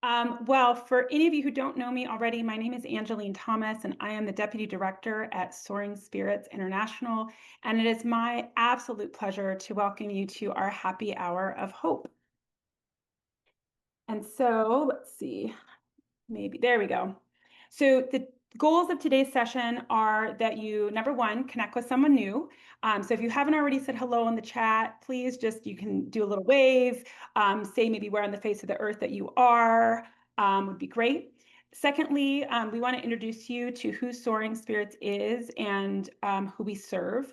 Well, for any of you who don't know me already, my name is Angeline Thomas, and I am the Deputy Director at Soaring Spirits International. And it is my absolute pleasure to welcome you to our happy hour of hope. And so let's see, maybe there we go. So the goals of today's session are that you, number one, connect with someone new. So if you haven't already said hello in the chat, please you can do a little wave, say maybe where on the face of the earth that you are, would be great. Secondly, we want to introduce you to who Soaring Spirits is and who we serve.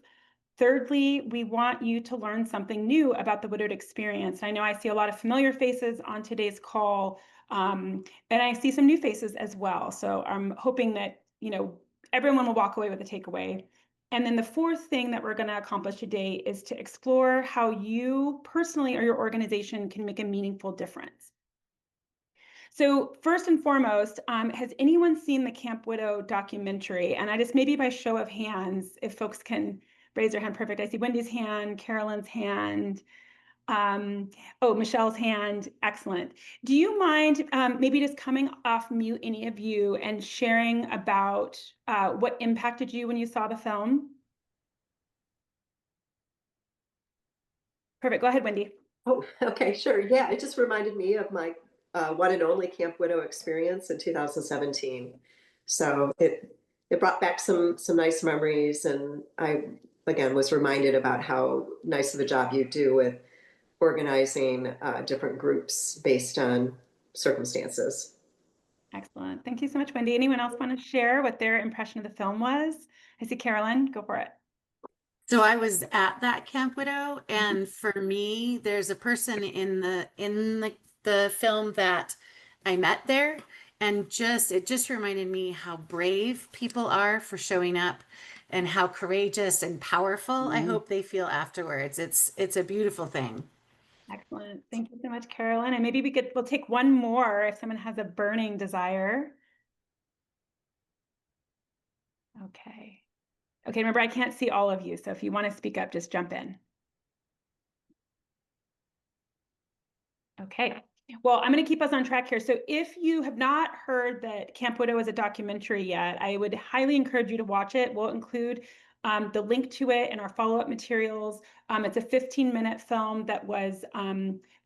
Thirdly, we want you to learn something new about the widowed experience. I know I see a lot of familiar faces on today's call, and I see some new faces as well. So I'm hoping that, everyone will walk away with a takeaway. And then the fourth thing that we're going to accomplish today is to explore how you personally or your organization can make a meaningful difference. So first and foremost, has anyone seen the Camp Widow documentary? And I just, maybe by show of hands, if folks can raise their hand. Perfect. I see Wendy's hand, Carolyn's hand. Oh, Michelle's hand. Excellent. Do you mind maybe just coming off mute, any of you, and sharing about what impacted you when you saw the film? Perfect. Go ahead, Wendy. Oh, okay, sure. Yeah, it just reminded me of my one and only Camp Widow experience in 2017. So it brought back some nice memories, and I again was reminded about how nice of a job you do with organizing different groups based on circumstances. Excellent. Thank you so much, Wendy. Anyone else want to share what their impression of the film was? I see Carolyn. Go for it. So I was at that Camp Widow, and for me, there's a person in the film that I met there, and it just reminded me how brave people are for showing up and how courageous and powerful I hope they feel afterwards. It's a beautiful thing. Excellent. Thank you so much, Carolyn. And maybe we'll take one more if someone has a burning desire. Okay. Okay, remember, I can't see all of you, so if you want to speak up, just jump in. Okay. Well, I'm going to keep us on track here. So if you have not heard that Camp Widow is a documentary yet, I would highly encourage you to watch it. We'll include the link to it in our follow-up materials. It's a 15-minute film that was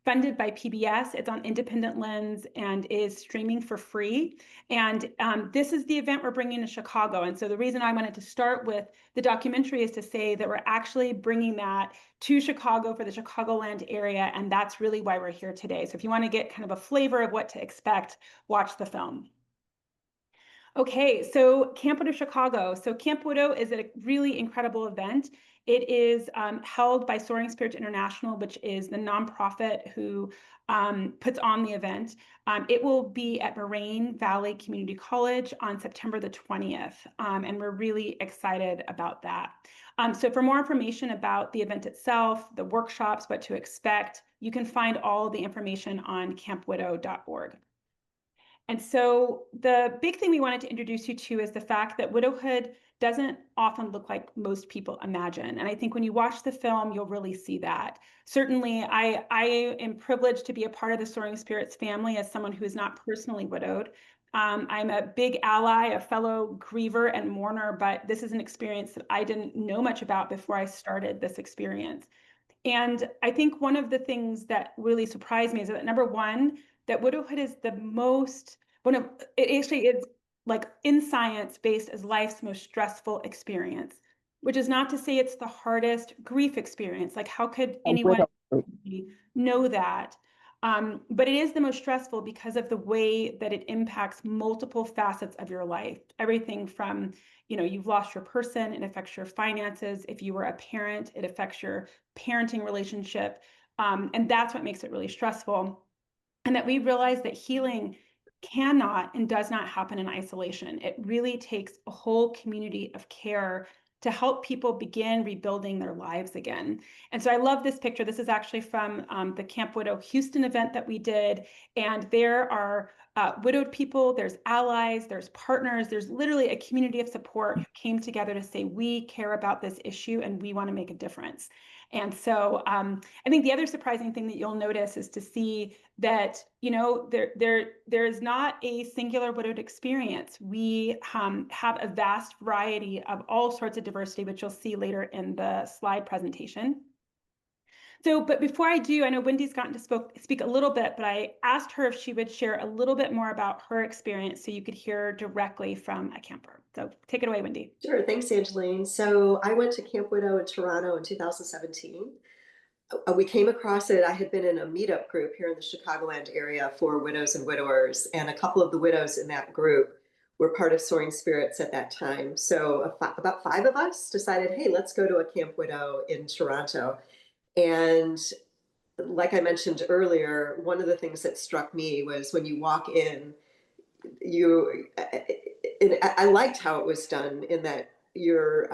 funded by PBS. It's on Independent Lens and is streaming for free. And this is the event we're bringing to Chicago. And so the reason I wanted to start with the documentary is to say that we're actually bringing that to Chicago for the Chicagoland area. And that's really why we're here today. So if you want to get kind of a flavor of what to expect, watch the film. Okay, so Camp Widow Chicago. So Camp Widow is a really incredible event. It is held by Soaring Spirits International, which is the nonprofit who puts on the event. It will be at Moraine Valley Community College on September the 20th, and we're really excited about that. So for more information about the event itself, the workshops, what to expect, you can find all the information on campwidow.org. And so the big thing we wanted to introduce you to is the fact that widowhood doesn't often look like most people imagine. And I think when you watch the film, you'll really see that. Certainly, I am privileged to be a part of the Soaring Spirits family as someone who is not personally widowed. I'm a big ally, a fellow griever and mourner, but this is an experience that I didn't know much about before I started this experience. And I think one of the things that really surprised me is that, number one, that widowhood is it actually is, like, in science, based as life's most stressful experience, which is not to say it's the hardest grief experience. Like, how could anyone know that? But it is the most stressful because of the way that it impacts multiple facets of your life. Everything from, you've lost your person, it affects your finances. If you were a parent, it affects your parenting relationship. And that's what makes it really stressful. And that we realize that healing cannot and does not happen in isolation. It really takes a whole community of care to help people begin rebuilding their lives again. And so I love this picture. This is actually from the Camp Widow Houston event that we did. And there are widowed people, there's allies, there's partners, there's literally a community of support who came together to say, we care about this issue and we want to make a difference. And so I think the other surprising thing that you'll notice is to see that, you know, there is not a singular widowed experience. We have a vast variety of all sorts of diversity, which you'll see later in the slide presentation. So, but before I do, I know Wendy's gotten to speak a little bit, but I asked her if she would share a little bit more about her experience so you could hear directly from a camper. So take it away, Wendy. Sure, thanks, Angeline. So I went to Camp Widow in Toronto in 2017. We came across it. I had been in a meetup group here in the Chicagoland area for widows and widowers, and a couple of the widows in that group were part of Soaring Spirits at that time. So about 5 of us decided, hey, let's go to a Camp Widow in Toronto. And like I mentioned earlier, one of the things that struck me was when you walk in, I liked how it was done in that you're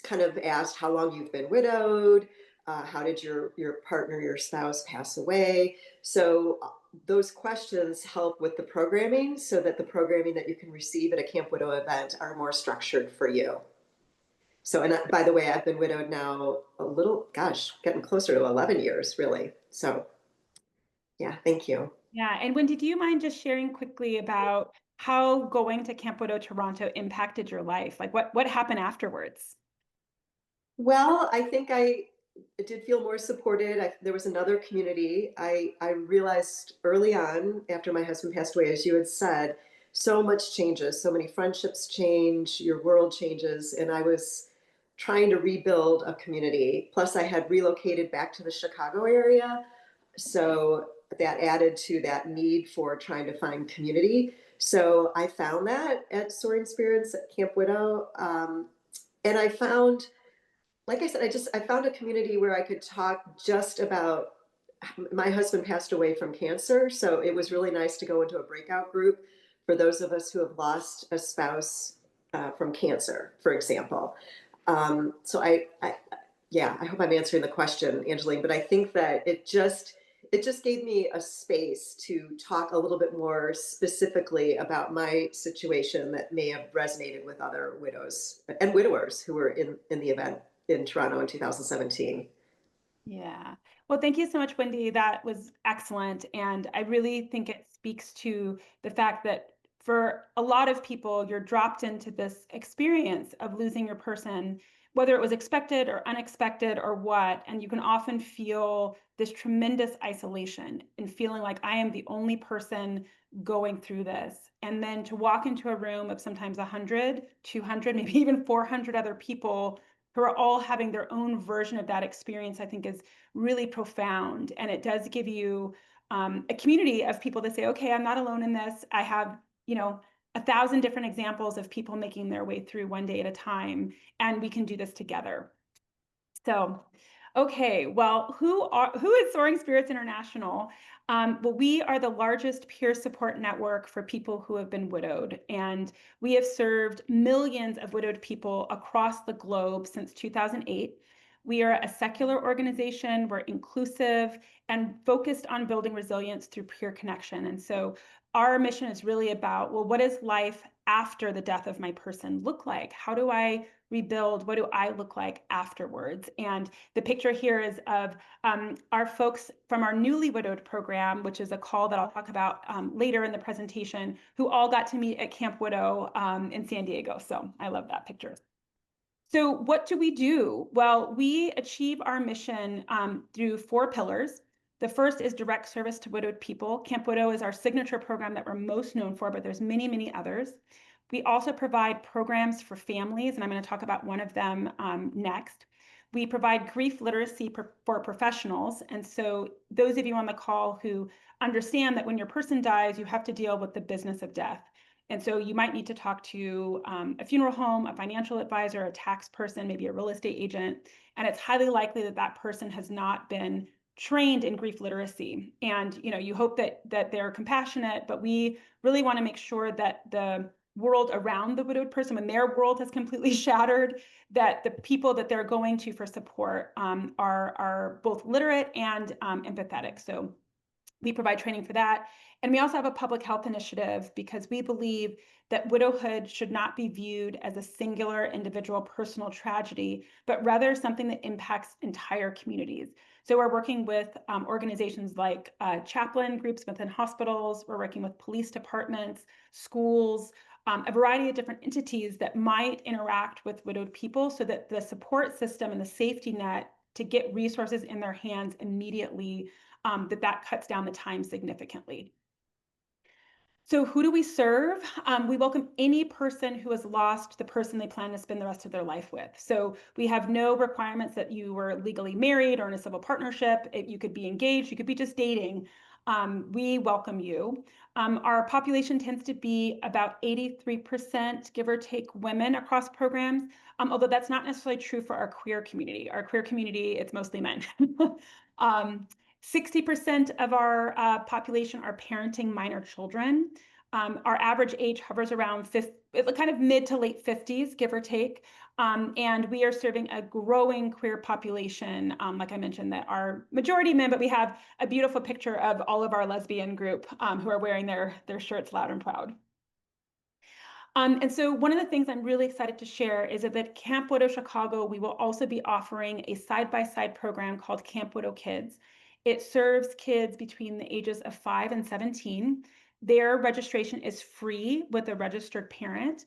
kind of asked how long you've been widowed, how did your partner, your spouse pass away. So those questions help with the programming so that the programming that you can receive at a Camp Widow event are more structured for you. So, and by the way, I've been widowed now a little, gosh, getting closer to 11 years, really. So, yeah, thank you. Yeah, and Wendy, do you mind just sharing quickly about how going to Camp Widow Toronto impacted your life? Like what happened afterwards? Well, I think I did feel more supported. There was another community. I realized early on, after my husband passed away, as you had said, so much changes, so many friendships change, your world changes, and I was trying to rebuild a community. Plus, I had relocated back to the Chicago area, so that added to that need for trying to find community. So I found that at Soaring Spirits at Camp Widow, and I found, like I said, I found a community where I could talk just about, my husband passed away from cancer. So it was really nice to go into a breakout group for those of us who have lost a spouse from cancer, for example. So yeah, I hope I'm answering the question, Angeline, but I think that it just gave me a space to talk a little bit more specifically about my situation that may have resonated with other widows and widowers who were in the event in Toronto in 2017. Yeah. Well, thank you so much, Wendy. That was excellent. And I really think it speaks to the fact that for a lot of people, you're dropped into this experience of losing your person, whether it was expected or unexpected or what. And you can often feel this tremendous isolation and feeling like I am the only person going through this. And then to walk into a room of sometimes 100, 200, maybe even 400 other people who are all having their own version of that experience, I think is really profound. And it does give you a community of people that say, okay, I'm not alone in this. I have, you know, 1,000 different examples of people making their way through one day at a time, and we can do this together. So, okay, well, who is Soaring Spirits International? Well, we are the largest peer support network for people who have been widowed, and we have served millions of widowed people across the globe since 2008. We are a secular organization, we're inclusive and focused on building resilience through peer connection. And so our mission is really about, well, what does life after the death of my person look like? How do I rebuild? What do I look like afterwards? And the picture here is of our folks from our newly widowed program, which is a call that I'll talk about later in the presentation, who all got to meet at Camp Widow in San Diego. So I love that picture. So what do we do? Well, we achieve our mission through 4 pillars. The first is direct service to widowed people. Camp Widow is our signature program that we're most known for, but there's many, many others. We also provide programs for families, and I'm going to talk about one of them next. We provide grief literacy for professionals. And so those of you on the call who understand that when your person dies, you have to deal with the business of death. And so you might need to talk to a funeral home, a financial advisor, a tax person, maybe a real estate agent. And it's highly likely that that person has not been trained in grief literacy. And you hope that they're compassionate, but we really want to make sure that the world around the widowed person, when their world has completely shattered, that the people that they're going to for support are both literate and empathetic. So We provide training for that. And we also have a public health initiative because we believe that widowhood should not be viewed as a singular individual personal tragedy, but rather something that impacts entire communities. So we're working with organizations like chaplain groups within hospitals. We're working with police departments, schools, a variety of different entities that might interact with widowed people so that the support system and the safety net to get resources in their hands immediately, that cuts down the time significantly. So who do we serve? We welcome any person who has lost the person they plan to spend the rest of their life with. So we have no requirements that you were legally married or in a civil partnership. You could be engaged, you could be just dating. We welcome you. Our population tends to be about 83%, give or take, women across programs, although that's not necessarily true for our queer community. Our queer community, it's mostly men. 60% of our population are parenting minor children. Our average age hovers around kind of mid to late 50s, give or take. And we are serving a growing queer population, like I mentioned, that are majority men, but we have a beautiful picture of all of our lesbian group who are wearing their shirts loud and proud. And so one of the things I'm really excited to share is that at Camp Widow Chicago, we will also be offering a side-by-side program called Camp Widow Kids. It serves kids between the ages of 5 and 17. Their registration is free with a registered parent.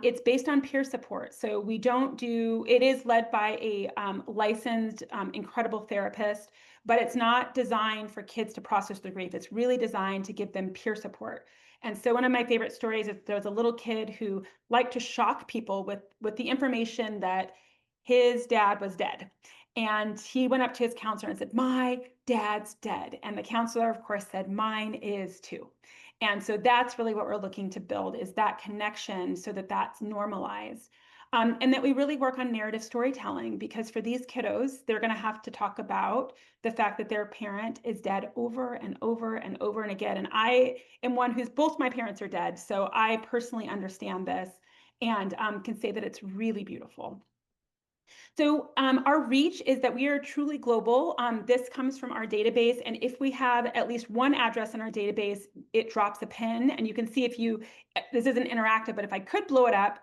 It's based on peer support. So it is led by a licensed, incredible therapist, but it's not designed for kids to process their grief. It's really designed to give them peer support. And so one of my favorite stories is there's a little kid who liked to shock people with the information that his dad was dead. And he went up to his counselor and said, "My dad's dead." And the counselor, of course, said, "Mine is too." And so that's really what we're looking to build, is that connection so that that's normalized. And that we really work on narrative storytelling, because for these kiddos, they're going to have to talk about the fact that their parent is dead over and over and over and again. And I am one who's both my parents are dead, so I personally understand this and can say that it's really beautiful. So our reach is that we are truly global. This comes from our database. And if we have at least one address in our database, it drops a pin. And you can see this isn't interactive, but if I could blow it up,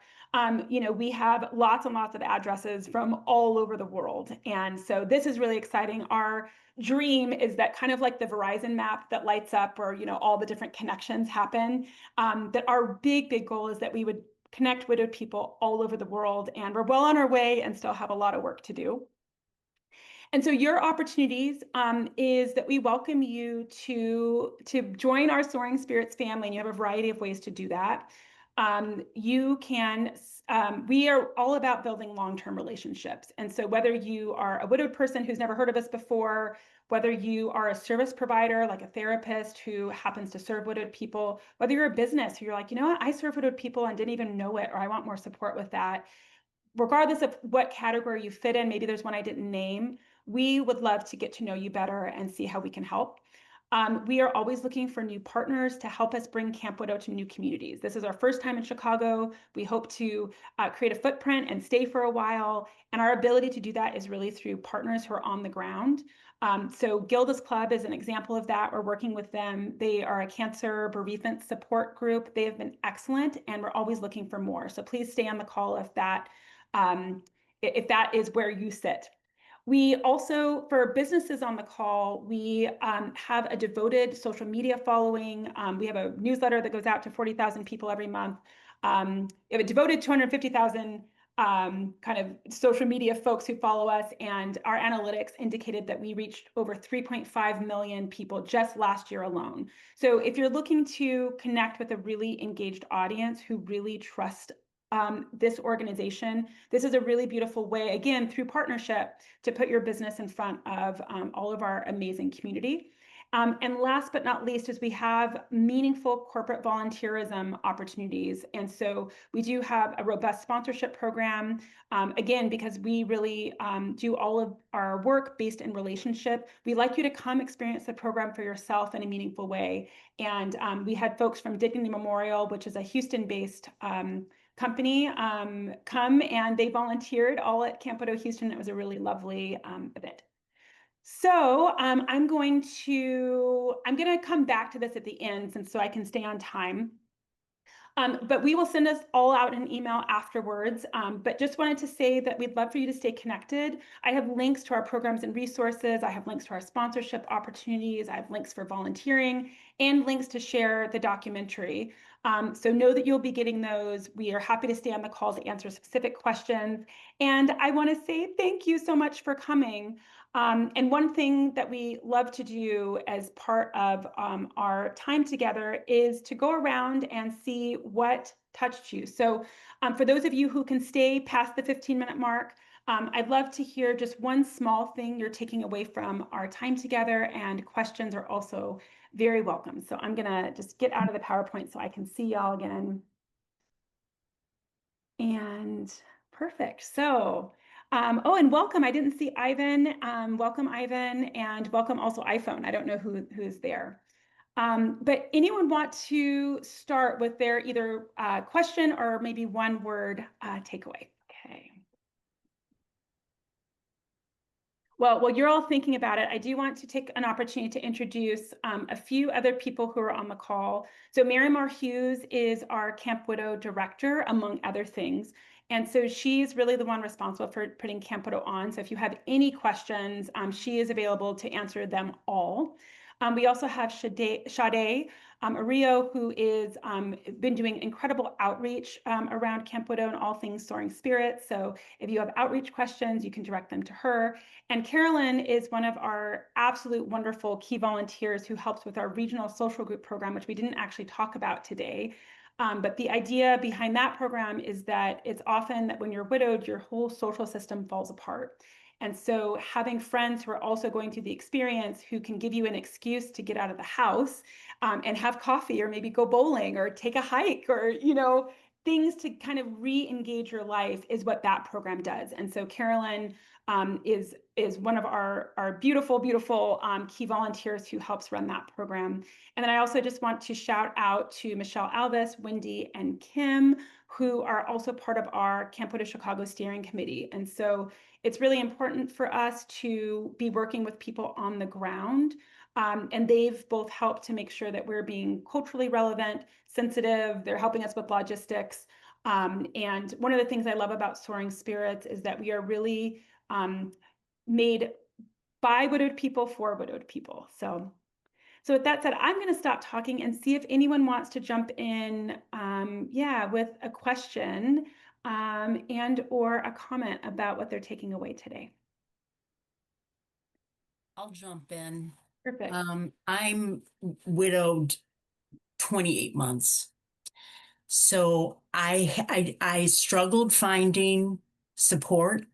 we have lots and lots of addresses from all over the world. And so this is really exciting. Our dream is that, kind of like the Verizon map that lights up, or, all the different connections happen, that our big goal is that we would connect widowed people all over the world, and we're well on our way and still have a lot of work to do. And so your opportunities is that we welcome you to join our Soaring Spirits family, and you have a variety of ways to do that. We are all about building long-term relationships. And so whether you are a widowed person who's never heard of us before, whether you are a service provider, like a therapist who happens to serve widowed people, whether you're a business who you're like, what, I serve widowed people and didn't even know it, or I want more support with that, regardless of what category you fit in, maybe there's one I didn't name, we would love to get to know you better and see how we can help. We are always looking for new partners to help us bring Camp Widow to new communities. This is our first time in Chicago. We hope to create a footprint and stay for a while. And our ability to do that is really through partners who are on the ground. So Gilda's Club is an example of that. We're working with them. They are a cancer bereavement support group. They have been excellent, and we're always looking for more. So please stay on the call if that is where you sit. We also, for businesses on the call, we have a devoted social media following. We have a newsletter that goes out to 40,000 people every month. We have a devoted 250,000 kind of social media folks who follow us, and our analytics indicated that we reached over 3.5 million people just last year alone. So if you're looking to connect with a really engaged audience who really trust this organization, this is a really beautiful way, again, through partnership, to put your business in front of all of our amazing community. And last but not least is we have meaningful corporate volunteerism opportunities. And so we do have a robust sponsorship program, again, because we really do all of our work based in relationship. We'd like you to come experience the program for yourself in a meaningful way. And we had folks from Dignity Memorial, which is a Houston-based company, come, and they volunteered all at Camp Widow Houston. It was a really lovely event. So I'm going to come back to this at the end, so I can stay on time. But we will send us all out an email afterwards. But just wanted to say that we'd love for you to stay connected. I have links to our programs and resources. I have links to our sponsorship opportunities. I have links for volunteering and links to share the documentary. So know that you'll be getting those. We are happy to stay on the call to answer specific questions. And I want to say thank you so much for coming. And one thing that we love to do as part of our time together is to go around and see what touched you. So for those of you who can stay past the 15-minute mark, I'd love to hear just one small thing you're taking away from our time together, and questions are also very welcome. So I'm gonna just get out of the PowerPoint so I can see y'all again. And perfect. So oh, and welcome. I didn't see Ivan. Welcome, Ivan, and welcome also iPhone. I don't know who's there. But anyone want to start with their either question or maybe one word takeaway? Okay. Well, while you're all thinking about it, I do want to take an opportunity to introduce a few other people who are on the call. So Mary Mar Hughes is our Camp Widow director, among other things. And so she's really the one responsible for putting Camp Widow on. So if you have any questions, she is available to answer them all. We also have Sade Ario, who is been doing incredible outreach around Camp Widow and all things Soaring Spirits. So if you have outreach questions, you can direct them to her. And Carolyn is one of our absolute wonderful key volunteers who helps with our regional social group program, which we didn't actually talk about today. But the idea behind that program is that it's often that when you're widowed, your whole social system falls apart. And so having friends who are also going through the experience who can give you an excuse to get out of the house and have coffee, or maybe go bowling or take a hike, or, things to kind of re-engage your life, is what that program does. And so Carolyn is one of our beautiful key volunteers who helps run that program. And then I also just want to shout out to Michelle Alvis, Wendy, and Kim, who are also part of our Camp Widow Chicago steering committee. And so it's really important for us to be working with people on the ground. And they've both helped to make sure that we're being culturally relevant, sensitive. They're helping us with logistics. And one of the things I love about Soaring Spirits is that we are really made by widowed people for widowed people. So with that said, I'm going to stop talking and see if anyone wants to jump in, with a question and or a comment about what they're taking away today. I'll jump in. Perfect. I'm widowed 28 months. So I struggled finding support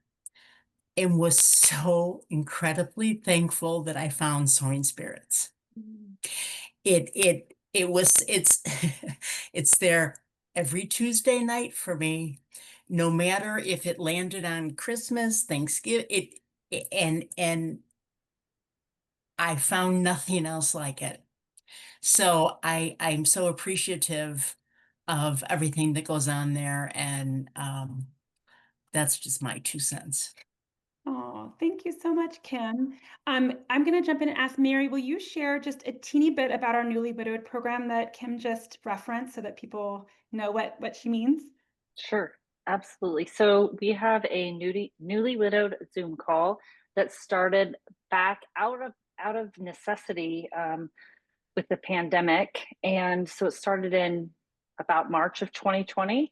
and was so incredibly thankful that I found Soaring Spirits. It's it's there every Tuesday night for me, no matter if it landed on Christmas, Thanksgiving, and I found nothing else like it. So I'm so appreciative of everything that goes on there, and that's just my 2 cents. Oh, thank you so much, Kim. I'm going to jump in and ask Mary, will you share just a teeny bit about our newly widowed program that Kim just referenced so that people know what she means? Sure, absolutely. So we have a newly widowed Zoom call that started back out of necessity with the pandemic, and so it started in about March of 2020,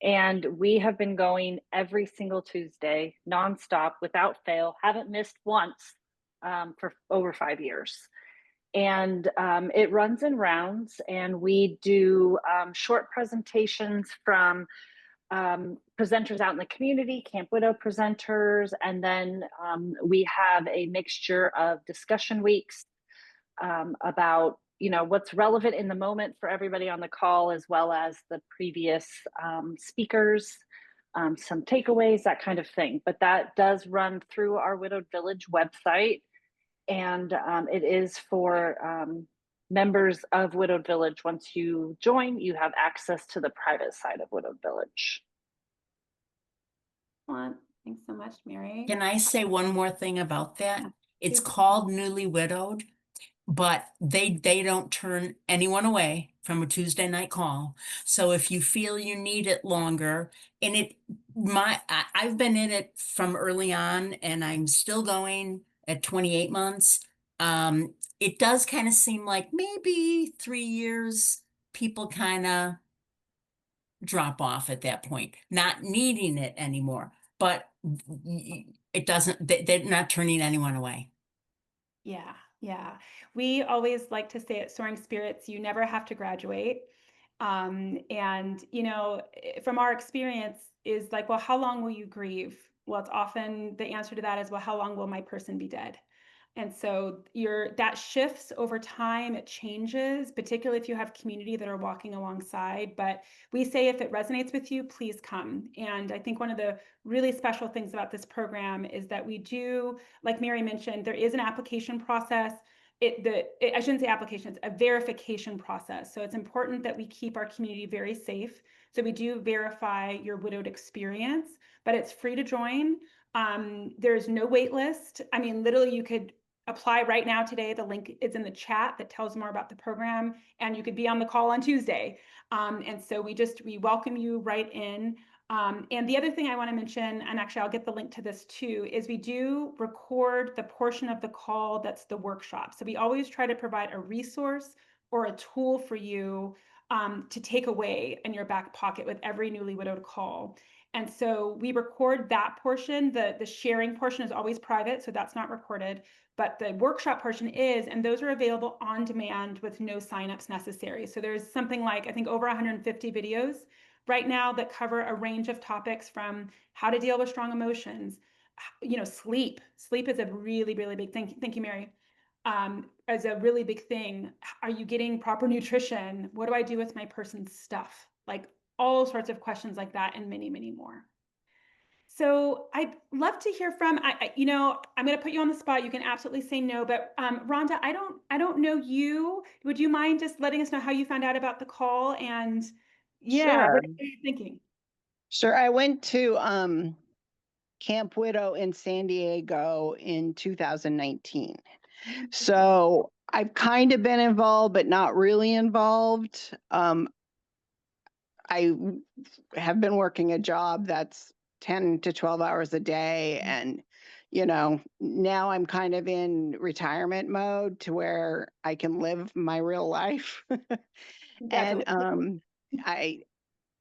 and we have been going every single Tuesday, nonstop, without fail. Haven't missed once for over 5 years. And it runs in rounds, and we do short presentations from presenters out in the community, Camp Widow presenters, and then we have a mixture of discussion weeks about what's relevant in the moment for everybody on the call, as well as the previous speakers, some takeaways, that kind of thing. But that does run through our Widowed Village website, and it is for members of Widowed Village. Once you join, you have access to the private side of Widowed Village. Excellent. Thanks so much, Mary. Can I say one more thing about that? It's Beautiful. called Newly Widowed, but they don't turn anyone away from a Tuesday night call. So if you feel you need it longer, and I've been in it from early on, and I'm still going at 28 months. It does kind of seem like maybe 3 years, people kind of drop off at that point, not needing it anymore. But it doesn't, they're not turning anyone away. Yeah, yeah. We always like to say at Soaring Spirits, you never have to graduate. And from our experience is like, well, how long will you grieve? Well, it's often the answer to that is, well, how long will my person be dead? And so that shifts over time, it changes, particularly if you have community that are walking alongside. But we say if it resonates with you, please come. And I think one of the really special things about this program is that we do, like Mary mentioned, there is an application process. I shouldn't say application, it's a verification process. So it's important that we keep our community very safe. So we do verify your widowed experience, but it's free to join. There's no wait list. I mean, literally you could apply right now today. The link is in the chat that tells more about the program, and you could be on the call on Tuesday. And so we welcome you right in. And the other thing I want to mention, and actually I'll get the link to this too, is we do record the portion of the call that's the workshop. So we always try to provide a resource or a tool for you to take away in your back pocket with every newly widowed call. And so we record that portion. The sharing portion is always private, so that's not recorded. But the workshop portion is, and those are available on demand with no signups necessary. So there's something like, I think, over 150 videos right now that cover a range of topics from how to deal with strong emotions, sleep. Sleep is a really, really big thing. Thank you, Mary. As a really big thing. Are you getting proper nutrition? What do I do with my person's stuff? Like all sorts of questions like that and many, many more. So I'd love to hear from, I'm going to put you on the spot. You can absolutely say no, but Rhonda, I don't know you. Would you mind just letting us know how you found out about the call? And yeah, Sure. what are you thinking? Sure. I went to Camp Widow in San Diego in 2019. So I've kind of been involved, but not really involved. I have been working a job that's 10 to 12 hours a day. And, now I'm kind of in retirement mode to where I can live my real life. And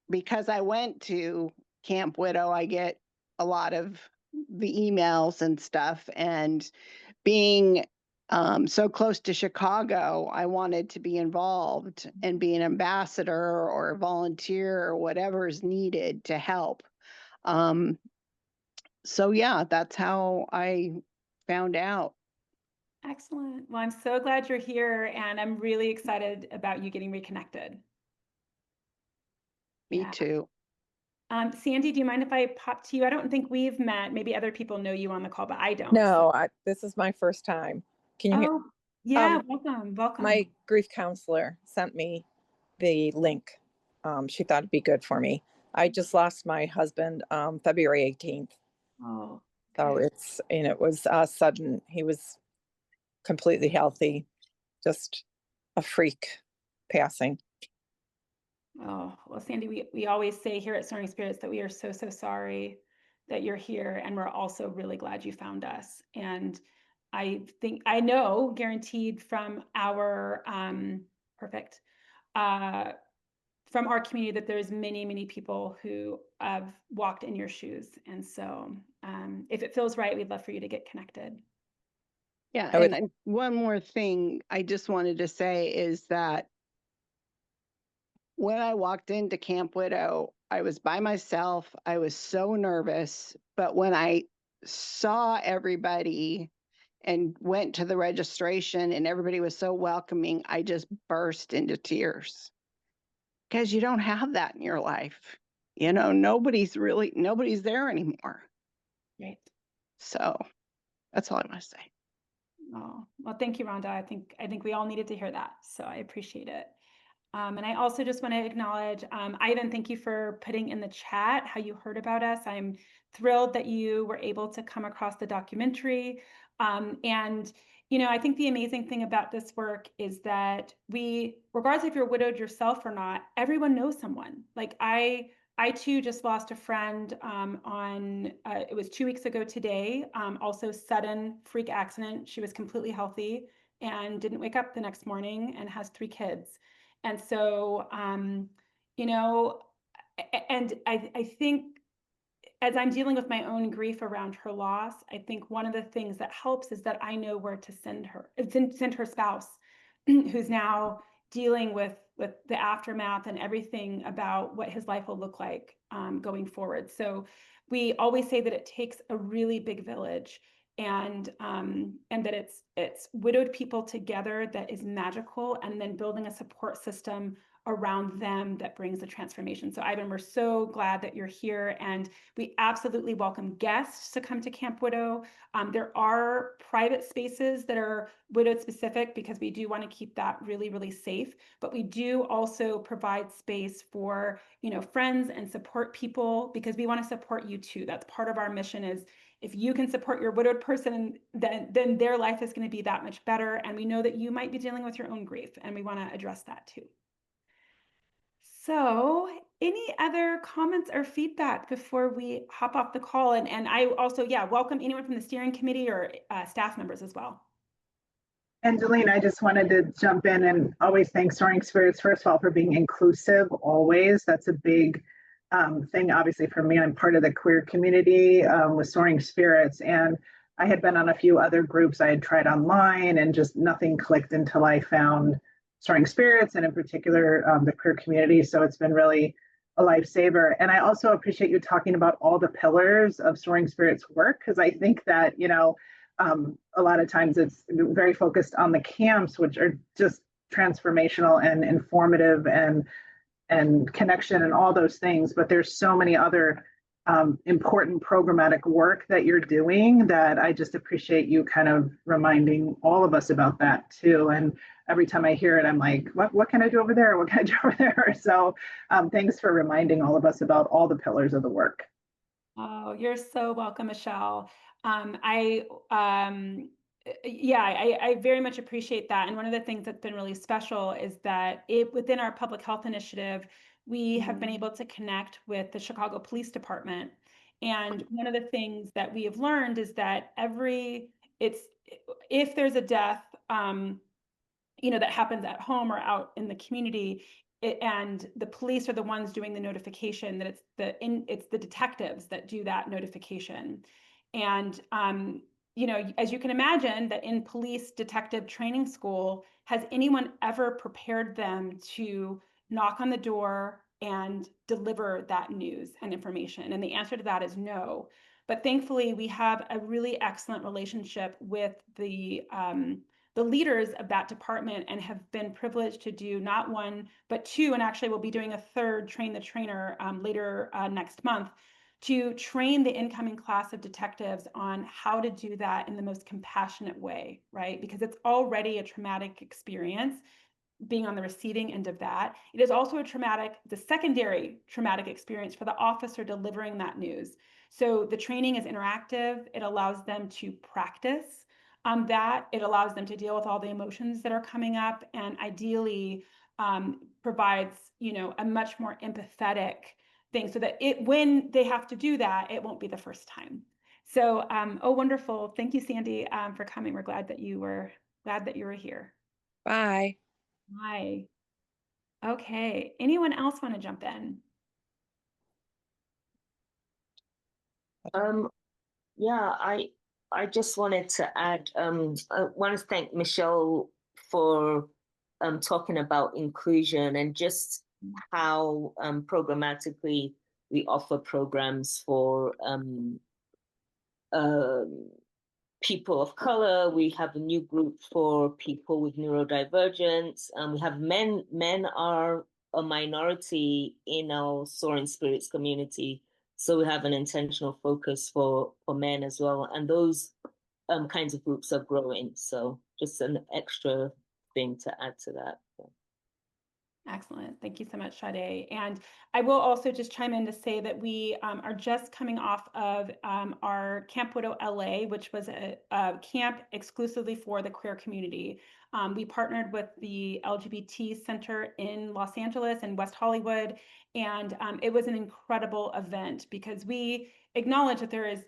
because I went to Camp Widow, I get a lot of the emails and stuff. And being so close to Chicago, I wanted to be involved and be an ambassador or a volunteer or whatever is needed to help. So yeah, that's how I found out. Excellent. Well, I'm so glad you're here, and I'm really excited about you getting reconnected. Me Yeah. too. Sandy, do you mind if I pop to you? I don't think we've met. Maybe other people know you on the call, but I don't. No, this is my first time. Can you hear? Oh, yeah, welcome. My grief counselor sent me the link. She thought it'd be good for me. I just lost my husband February 18th. Oh, So okay. it was sudden. He was completely healthy, just a freak passing. Oh, well, Sandy, we always say here at Soaring Spirits that we are so, so sorry that you're here. And we're also really glad you found us. And I know guaranteed from our, from our community that there's many, many people who have walked in your shoes. And so if it feels right, we'd love for you to get connected. Yeah. And one more thing I just wanted to say is that when I walked into Camp Widow, I was by myself. I was so nervous. But when I saw everybody and went to the registration and everybody was so welcoming, I just burst into tears. Because you don't have that in your life. Nobody's there anymore. Right. So that's all I want to say. Oh, well, thank you, Rhonda. I think we all needed to hear that. So I appreciate it. And I also just want to acknowledge, Ivan, thank you for putting in the chat how you heard about us. I'm thrilled that you were able to come across the documentary. And I think the amazing thing about this work is that regardless if you're widowed yourself or not, everyone knows someone. Like I too just lost a friend it was 2 weeks ago today. Also sudden freak accident. She was completely healthy and didn't wake up the next morning and has 3 kids. And so, and I think as I'm dealing with my own grief around her loss, I think one of the things that helps is that I know where to send her spouse, who's now dealing with the aftermath and everything about what his life will look like going forward. So we always say that it takes a really big village, and that it's widowed people together that is magical, and then building a support system around them that brings the transformation. So Ivan, we're so glad that you're here, and we absolutely welcome guests to come to Camp Widow. There are private spaces that are widowed specific because we do want to keep that really, really safe, but we do also provide space for, friends and support people, because we want to support you too. That's part of our mission. Is if you can support your widowed person, then their life is going to be that much better. And we know that you might be dealing with your own grief, and we want to address that too. So any other comments or feedback before we hop off the call? And I also, welcome anyone from the steering committee or staff members as well. Angelina, I just wanted to jump in and always thank Soaring Spirits, first of all, for being inclusive always. That's a big thing, obviously, for me. I'm part of the queer community with Soaring Spirits, and I had been on a few other groups I had tried online, and just nothing clicked until I found Soaring Spirits, and in particular, the queer community. So it's been really a lifesaver. And I also appreciate you talking about all the pillars of Soaring Spirits work, because I think that, a lot of times it's very focused on the camps, which are just transformational and informative and connection and all those things. But there's so many other important programmatic work that you're doing that I just appreciate you kind of reminding all of us about that too. And every time I hear it, I'm like, what can I do over there? What can I do over there? So thanks for reminding all of us about all the pillars of the work. Oh, you're so welcome, Michelle. I very much appreciate that. And one of the things that's been really special is that within our public health initiative, we have been able to connect with the Chicago Police Department. And one of the things that we have learned is that if there's a death, that happens at home or out in the community, and the police are the ones doing the notification, that it's the detectives that do that notification. And as you can imagine, that in police detective training school, has anyone ever prepared them to knock on the door and deliver that news and information? And the answer to that is no. But thankfully, we have a really excellent relationship with the leaders of that department, and have been privileged to do not one, but 2, and actually we'll be doing a 3rd Train the Trainer later next month, to train the incoming class of detectives on how to do that in the most compassionate way, right? Because it's already a traumatic experience being on the receiving end of that. It is also the secondary traumatic experience for the officer delivering that news. So the training is interactive. It allows them to practice that. It allows them to deal with all the emotions that are coming up, and ideally provides, a much more empathetic thing, so that when they have to do that, it won't be the first time. So, wonderful. Thank you, Sandy, for coming. We're glad that you were here. Bye. Hi. Okay. Anyone else want to jump in? Yeah, I just wanted to add, I want to thank Michelle for talking about inclusion, and just how programmatically we offer programs for people of color. We have a new group for people with neurodivergence. We have men are a minority in our Soaring Spirits community. So we have an intentional focus for men as well. And those kinds of groups are growing. So just an extra thing to add to that. Excellent. Thank you so much, Sade. And I will also just chime in to say that we are just coming off of our Camp Widow LA, which was a camp exclusively for the queer community. We partnered with the LGBT Center in Los Angeles and West Hollywood, and it was an incredible event because we acknowledge that there is,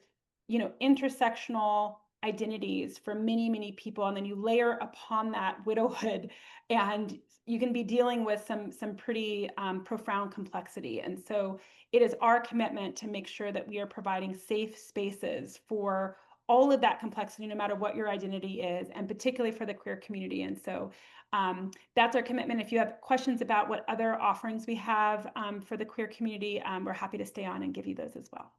intersectional identities for many, many people, and then you layer upon that widowhood, and you can be dealing with some pretty profound complexity. And so it is our commitment to make sure that we are providing safe spaces for all of that complexity, no matter what your identity is, and particularly for the queer community. And so that's our commitment. If you have questions about what other offerings we have for the queer community, we're happy to stay on and give you those as well.